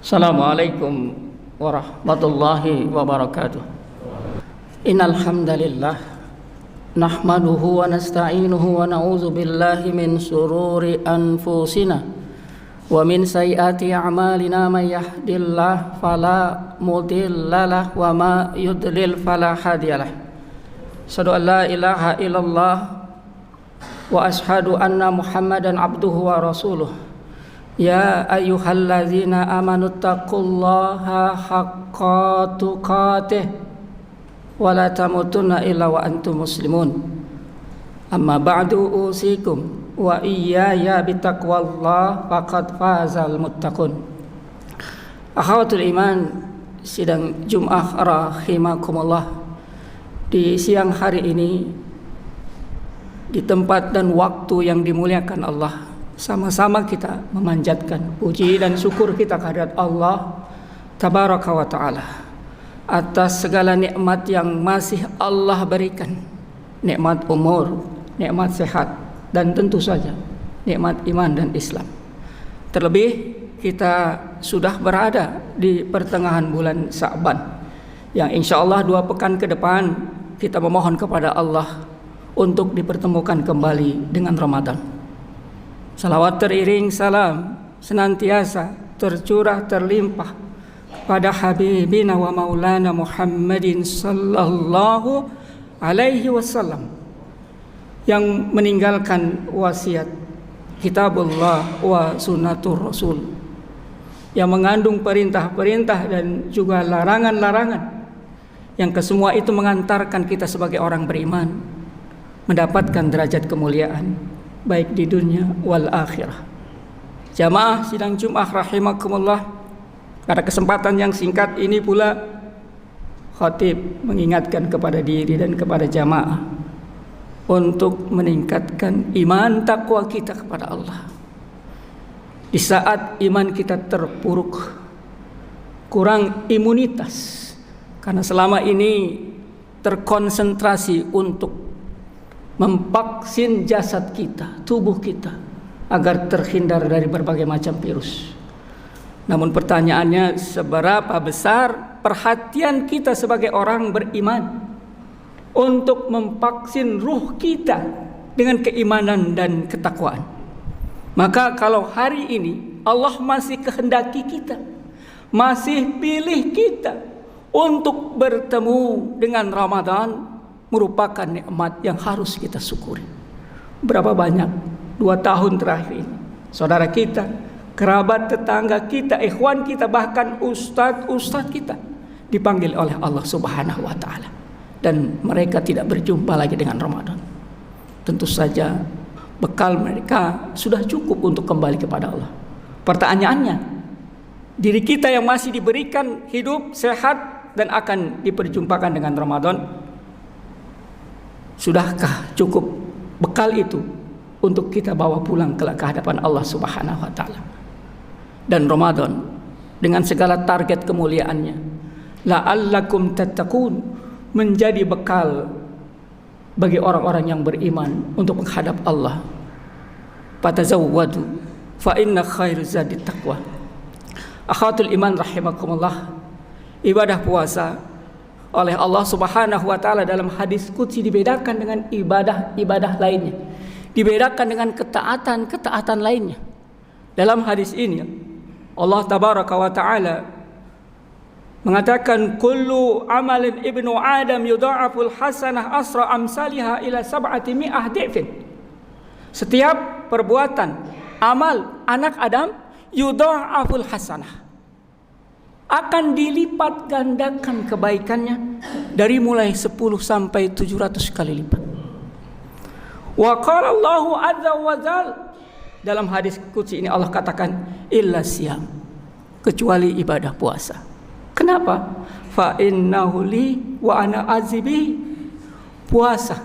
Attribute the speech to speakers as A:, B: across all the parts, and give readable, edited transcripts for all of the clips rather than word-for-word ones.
A: Assalamualaikum warahmatullahi wabarakatuh. Innal hamdalillah nahmaduhu wa nasta'inuhu wa na'udzu billahi min shururi anfusina wa min sayyiati a'malina may yahdihillahu fala mudhillalah wa ma yudlil fala hadiyalah. Asyhadu an la ilaha illallah wa asyhadu anna Muhammadan abduhu wa rasuluh. Ya ayyuhallazina amanu taqullaha haqqa tuqatih wa la tamutunna illa wa antum muslimun. Amma ba'du usikum wa iyaya bitaqwallah faqad fazal muttaqun. Akhawatul iman, sidang Jumat rahimakumullah. Di siang hari ini, di tempat dan waktu yang dimuliakan Allah, sama-sama kita memanjatkan puji dan syukur kita kehadirat Allah Tabaraka wa Ta'ala atas segala nikmat yang masih Allah berikan. Nikmat umur, nikmat sehat, dan tentu saja nikmat iman dan Islam. Terlebih kita sudah berada di pertengahan bulan Sya'ban, yang insya Allah 2 pekan ke depan kita memohon kepada Allah untuk dipertemukan kembali dengan Ramadan. Salawat teriring salam senantiasa tercurah terlimpah pada Habibina wa Maulana Muhammadin sallallahu alaihi wasallam yang meninggalkan wasiat kitabullah wa sunnatur rasul, yang mengandung perintah-perintah dan juga larangan-larangan, yang kesemua itu mengantarkan kita sebagai orang beriman mendapatkan derajat kemuliaan baik di dunia wal akhirah. Jamaah sidang Jumat rahimakumullah, pada kesempatan yang singkat ini pula khatib mengingatkan kepada diri dan kepada jamaah untuk meningkatkan iman takwa kita kepada Allah. Di saat iman kita terpuruk, kurang imunitas, karena selama ini terkonsentrasi untuk memvaksin jasad kita, tubuh kita, agar terhindar dari berbagai macam virus. Namun pertanyaannya, seberapa besar perhatian kita sebagai orang beriman untuk memvaksin ruh kita dengan keimanan dan ketakwaan? Maka kalau hari ini Allah masih kehendaki kita, masih pilih kita untuk bertemu dengan Ramadan, merupakan nikmat yang harus kita syukuri. Berapa banyak 2 tahun terakhir ini saudara kita, kerabat tetangga kita, ikhwan kita, bahkan ustadz kita dipanggil oleh Allah Subhanahu wa Ta'ala, dan mereka tidak berjumpa lagi dengan Ramadan. Tentu saja bekal mereka sudah cukup untuk kembali kepada Allah. Pertanyaannya, diri kita yang masih diberikan hidup sehat dan akan diperjumpakan dengan Ramadan, sudahkah cukup bekal itu untuk kita bawa pulang ke hadapan Allah Subhanahu wa Ta'ala? Dan Ramadan dengan segala target kemuliaannya, la'allakum tattaqun, menjadi bekal bagi orang-orang yang beriman untuk menghadap Allah. Fatazawwadu fa inna khairaz zadi taqwa. Akhawatul iman rahimakumullah, ibadah puasa oleh Allah Subhanahu wa Ta'ala dalam hadis qudsi dibedakan dengan ibadah-ibadah lainnya, dibedakan dengan ketaatan-ketaatan lainnya. Dalam hadis ini Allah Tabaraka wa Ta'ala mengatakan, kullu amalin ibnu adam yudha'aful hasanah asra amsalihha ila 700 dhifin. Setiap perbuatan amal anak Adam yudha'aful hasanah, akan dilipat gandakan kebaikannya dari mulai 10 sampai 700 kali lipat. Wa qala Allahu azza wa jalla, dalam hadis qudsi ini Allah katakan, illa siyam, kecuali ibadah puasa. Kenapa? Fa innahu li wa ana azibi. Puasa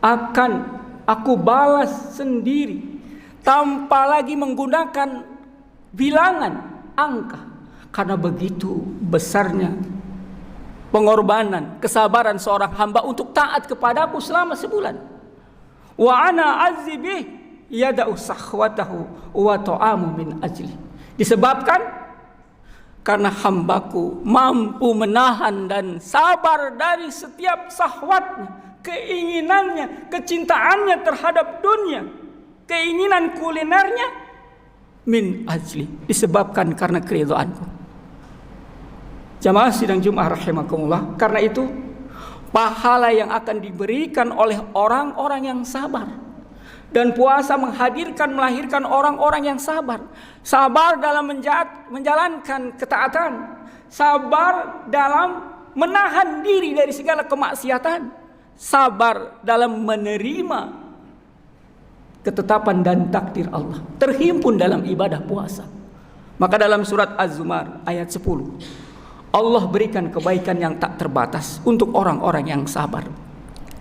A: akan aku balas sendiri tanpa lagi menggunakan bilangan angka. Karena begitu besarnya pengorbanan, kesabaran seorang hamba untuk taat kepadaku selama sebulan. Wa ana azibih yada'u sahwatahu wa ta'amu min ajli. Disebabkan karena hambaku mampu menahan dan sabar dari setiap syahwatnya, keinginannya, kecintaannya terhadap dunia, keinginan kulinernya, min ajli, disebabkan karena keridhaanku. Jamaah sidang Jumat rahimakumullah, karena itu pahala yang akan diberikan oleh orang-orang yang sabar. Dan puasa melahirkan orang-orang yang sabar. Sabar dalam menjalankan ketaatan, sabar dalam menahan diri dari segala kemaksiatan, sabar dalam menerima ketetapan dan takdir Allah, terhimpun dalam ibadah puasa. Maka dalam surat Az-Zumar ayat 10, Allah berikan kebaikan yang tak terbatas untuk orang-orang yang sabar.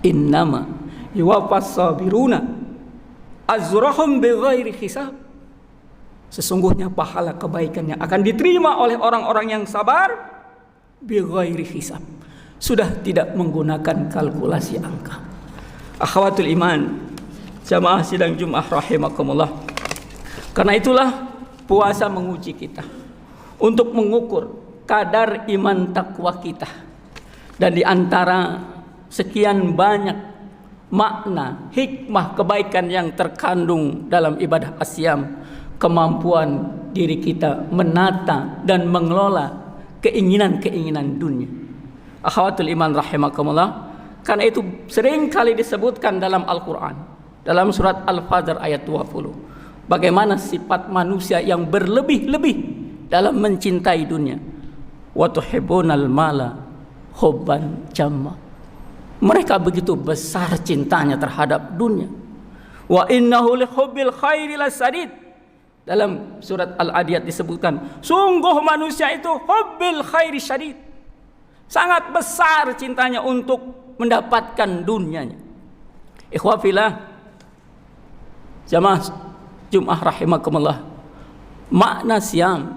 A: Innama yuwaffas sabiruna ajrahum bighairi hisab. Sesungguhnya pahala kebaikan yang akan diterima oleh orang-orang yang sabar bighairi hisab, sudah tidak menggunakan kalkulasi angka. Akhawatul iman, jamaah sidang Jumat rahimakumullah, karena itulah puasa menguji kita untuk mengukur kadar iman takwa kita. Dan di antara sekian banyak makna, hikmah, kebaikan yang terkandung dalam ibadah asyam, kemampuan diri kita menata dan mengelola keinginan-keinginan dunia. Akhawatul iman rahimakumullah, karena itu sering kali disebutkan dalam Al-Quran, dalam surat Al-Fajr ayat 20, bagaimana sifat manusia yang berlebih-lebih dalam mencintai dunia. Wa tuhibbunal mala hubban jamma. Mereka begitu besar cintanya terhadap dunia. Wa innahu lihubbil khairi lasadid. Dalam surat Al-Adiyat disebutkan, sungguh manusia itu hubbil khairi syadid, sangat besar cintanya untuk mendapatkan dunianya. Ikhwafillah, jamaah Jumat rahimakumullah, makna siam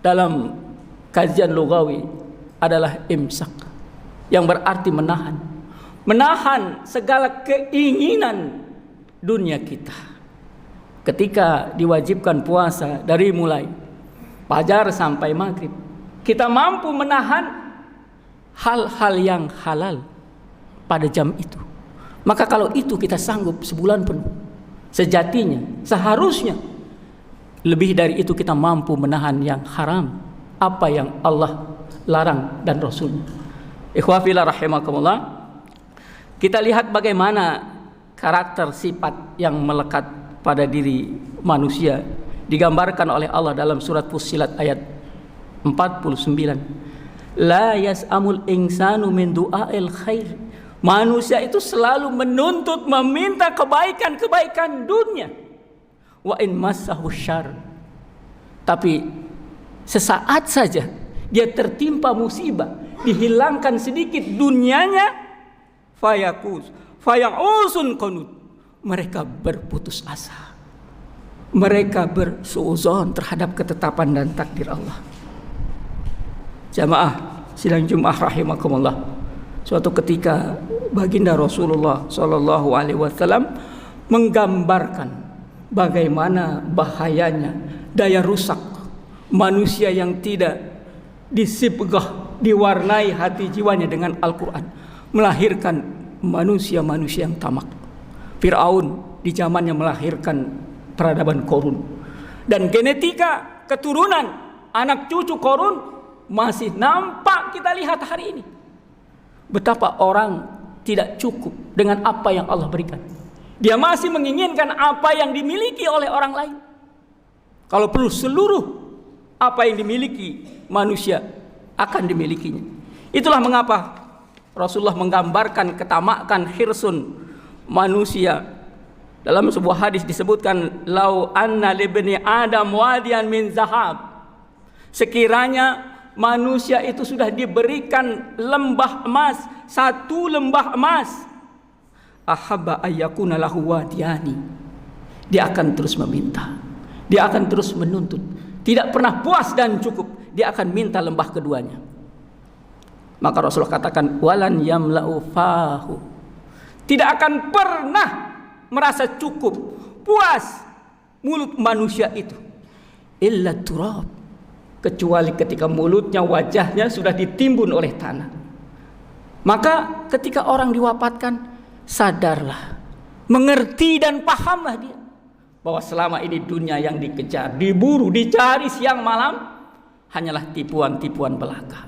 A: dalam kajian lugawi adalah imsak, yang berarti menahan segala keinginan dunia kita. Ketika diwajibkan puasa dari mulai fajar sampai maghrib, kita mampu menahan hal-hal yang halal pada jam itu. Maka kalau itu kita sanggup sebulan penuh, sejatinya, seharusnya lebih dari itu kita mampu menahan yang haram, apa yang Allah larang dan Rasulnya. Ikhwafillah rahimakumullah, kita lihat bagaimana karakter sifat yang melekat pada diri manusia digambarkan oleh Allah dalam surat Fussilat ayat 49. La yas'amul insanu min du'ail khair. Manusia itu selalu menuntut, meminta kebaikan-kebaikan dunia. Wa in massahu syarr. Tapi sesaat saja dia tertimpa musibah, dihilangkan sedikit dunianya, fayausun qanut, mereka berputus asa, mereka bersuuzon terhadap ketetapan dan takdir Allah. Jamaah sidang Jumat rahimakumullah, suatu ketika baginda Rasulullah sallallahu alaihi wasallam menggambarkan bagaimana bahayanya daya rusak manusia yang tidak disibghah, diwarnai hati jiwanya dengan Al-Quran, melahirkan manusia-manusia yang tamak. Fir'aun di zamannya melahirkan peradaban Korun, dan genetika keturunan anak cucu Korun masih nampak kita lihat hari ini. Betapa orang tidak cukup dengan apa yang Allah berikan, dia masih menginginkan apa yang dimiliki oleh orang lain. Kalau perlu seluruh apa yang dimiliki manusia akan dimilikinya. Itulah mengapa Rasulullah menggambarkan ketamakan hirsun manusia. Dalam sebuah hadis disebutkan, lau anna libni adam wadiyan min zahab, sekiranya manusia itu sudah diberikan lembah emas, satu lembah emas, ahabba ayyakuna lahu wadiyani, dia akan terus meminta, dia akan terus menuntut, tidak pernah puas dan cukup, dia akan minta lembah keduanya. Maka Rasulullah katakan, walan yamla'u fahu, tidak akan pernah merasa cukup, puas mulut manusia itu, illa turab, kecuali ketika mulutnya, wajahnya sudah ditimbun oleh tanah. Maka ketika orang diwafatkan, sadarlah, mengerti dan pahamlah dia bahwa selama ini dunia yang dikejar, diburu, dicari siang malam hanyalah tipuan-tipuan belaka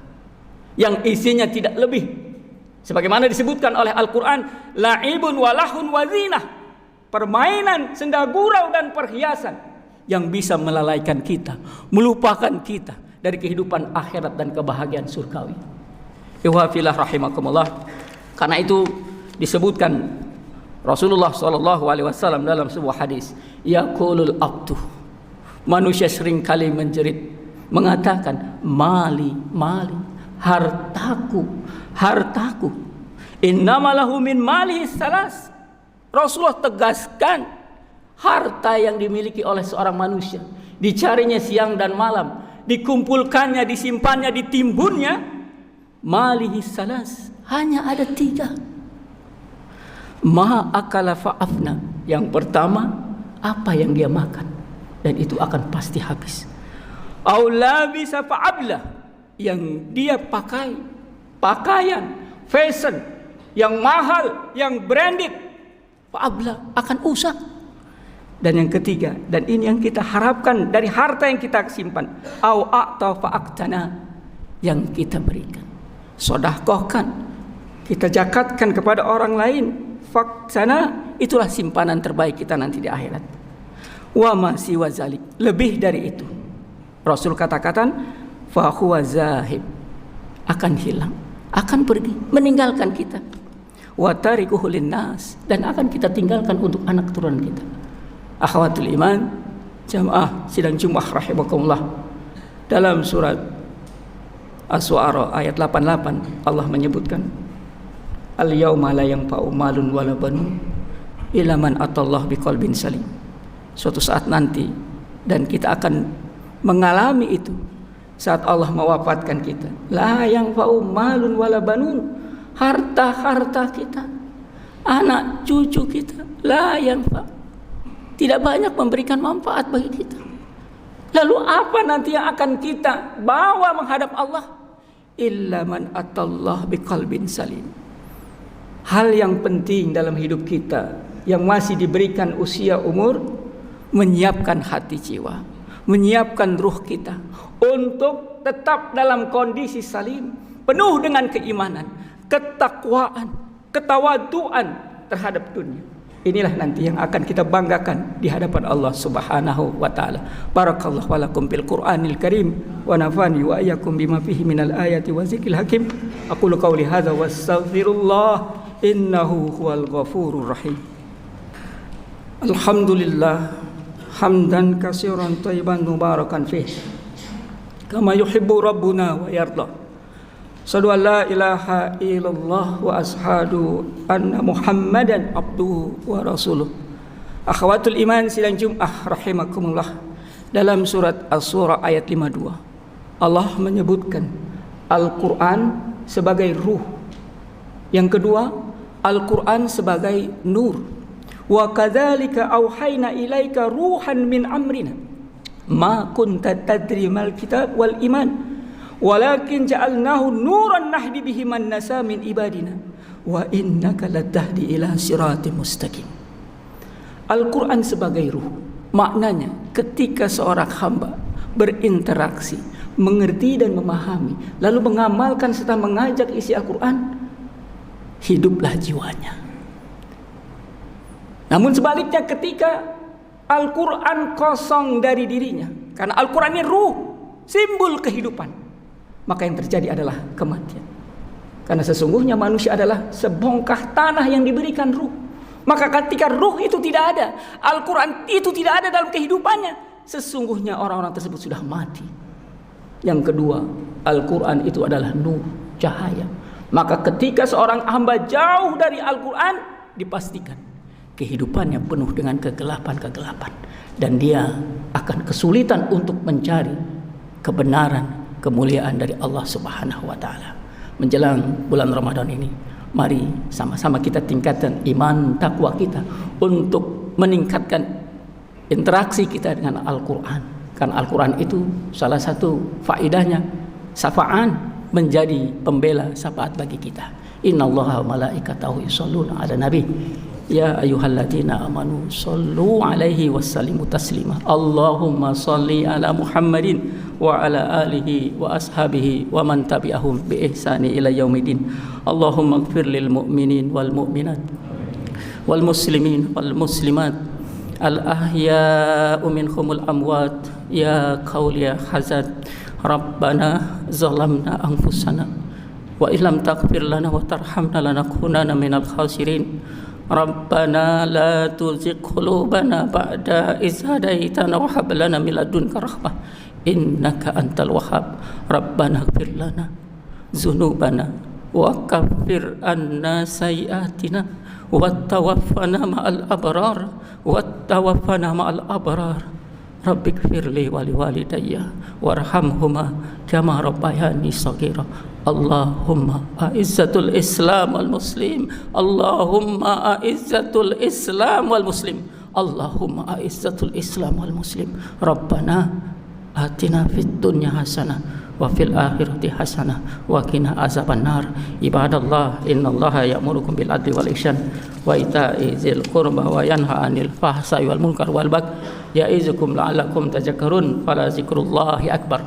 A: yang isinya tidak lebih, sebagaimana disebutkan oleh Al-Quran, la'ibun walahun wazinah, permainan, senda gurau dan perhiasan yang bisa melalaikan kita, melupakan kita dari kehidupan akhirat dan kebahagiaan surgawi. Ihwafillah rahimakumullah. Karena itu disebutkan Rasulullah SAW dalam sebuah hadis, yaqulul abdu, manusia seringkali menjerit, mengatakan, mali, hartaku, innamalahu min malihi salas. Rasulullah tegaskan, harta yang dimiliki oleh seorang manusia, dicarinya siang dan malam, dikumpulkannya, disimpannya, ditimbunnya, malihi salas, hanya ada 3. Ma akala fa'afna, yang pertama apa yang dia makan dan itu akan pasti habis. Au labisa fa'abla, yang dia pakai, pakaian fashion yang mahal, yang branded, fa'abla, akan usang. Dan yang ketiga, dan ini yang kita harapkan dari harta yang kita simpan, au a'ta fa'aktana, yang kita berikan, sedekahkan, kita zakatkan kepada orang lain, faktana, itulah simpanan terbaik kita nanti di akhirat. Wa ma siwa zalik, lebih dari itu, Rasul katakan, fa huwa zahib, akan hilang, akan pergi, meninggalkan kita. Wa tarikuhu linnas, dan akan kita tinggalkan untuk anak keturunan kita. Akhwatul iman, jamaah sidang Jumat rahimakumullah, dalam surat As-Su'ara ayat 88 Allah menyebutkan, al-yauma la yanfa'u malun wala banun illa man atallah biqalbin salim. Suatu saat nanti, dan kita akan mengalami itu saat Allah mewafatkan kita, la yanfa'u malun wala banun, harta-harta kita, anak cucu kita, la yanfa', tidak banyak memberikan manfaat bagi kita. Lalu apa nanti yang akan kita bawa menghadap Allah? Illa man atallah biqalbin salim. Hal yang penting dalam hidup kita yang masih diberikan usia umur, menyiapkan hati jiwa, menyiapkan ruh kita untuk tetap dalam kondisi salim, penuh dengan keimanan, ketakwaan, ketawaduan terhadap dunia. Inilah nanti yang akan kita banggakan di hadapan Allah Subhanahu wa taala. Barakallahu walakum bil Qur'anil Karim wa nafani wa iyyakum bima fihi minal ayati wa zikril hakim. Aqulu qawli hadza wastaghfirullah innahu huwal ghafurur rahim. Alhamdulillah hamdan katsiran thayyiban mubarakan fihi kama yuhibbu rabbuna wa yarda. Asyhadu an la ilaha illallah wa asyhadu anna Muhammadan abduhu wa rasuluh. Akhwatul iman sidang Jumat rahimakumullah, dalam surat As-Surah ayat 52 Allah menyebutkan Al-Quran sebagai ruh. Yang kedua, Al-Quran sebagai nur. Wa kadzalika auhayna ilaika ruhan min amrina ma kunta tadri mal kitab wal iman walakin ja'alnahu nuran nahdi bihi man nasa min ibadina wa innaka latahdi ila siratim mustaqim. Al-Quran sebagai ruh, maknanya ketika seorang hamba berinteraksi, mengerti dan memahami, lalu mengamalkan serta mengajak isi Al-Quran, hiduplah jiwanya. Namun sebaliknya, ketika Al-Quran kosong dari dirinya, karena Al-Quran ini ruh, simbol kehidupan, maka yang terjadi adalah kematian. Karena sesungguhnya manusia adalah sebongkah tanah yang diberikan ruh. Maka ketika ruh itu tidak ada, Al-Quran itu tidak ada dalam kehidupannya, sesungguhnya orang-orang tersebut sudah mati. Yang kedua, Al-Quran itu adalah nur, cahaya. Maka ketika seorang hamba jauh dari Al-Quran, dipastikan kehidupannya penuh dengan kegelapan-kegelapan, dan dia akan kesulitan untuk mencari kebenaran, kemuliaan dari Allah Subhanahu wa taala. Menjelang bulan Ramadan ini, mari sama-sama kita tingkatkan iman takwa kita untuk meningkatkan interaksi kita dengan Al-Quran. Karena Al-Quran itu salah satu faedahnya syafa'an, menjadi pembela syafaat bagi kita. Innallaha wa malaikatahu yusholluna 'alan nabi ya ayyuhalladzina amanu shollu 'alaihi wassallimu taslima. Allahumma sholli ala Muhammadin wa ala alihi wa ashabihi wa man tabi'ahum bi ihsani ila yaumidin. Allahumma ighfir lil mu'minin wal mu'minat wal muslimin wal muslimat al ahya'u minhumul amwat ya qauli ya hazad. Rabbana zalamna anfusana wa illam taghfir lana wa tarhamna lanakunanna minal khasirin. Rabbana la tuzigh qulubana ba'da idh hadaitana wa hab lana min ladunka rahmah innaka antal wahhab. Rabbana ighfir lana dzunubana wa kaffir anna sayyi'atina wa tawaffana ma'al abrar. Rabbi ighfirli wa liwalidayya warhamhuma kama rabbayani shaghira. Allahumma a'izzatul Islam wal muslim. Allahumma a'izzatul Islam wal muslim. Allahumma a'izzatul Islam wal muslim. Rabbana atina fid dunya hasanah wa fil akhirati hasanah wa qina azabannar. Ibadallah, innallaha ya'murukum bil adli wal ihsan wa ita'i dzil qurba wa yanha 'anil fahsai wal munkar wal baghi ya'izukum la'allakum tadhakkarun. Fala zikrullahi akbar.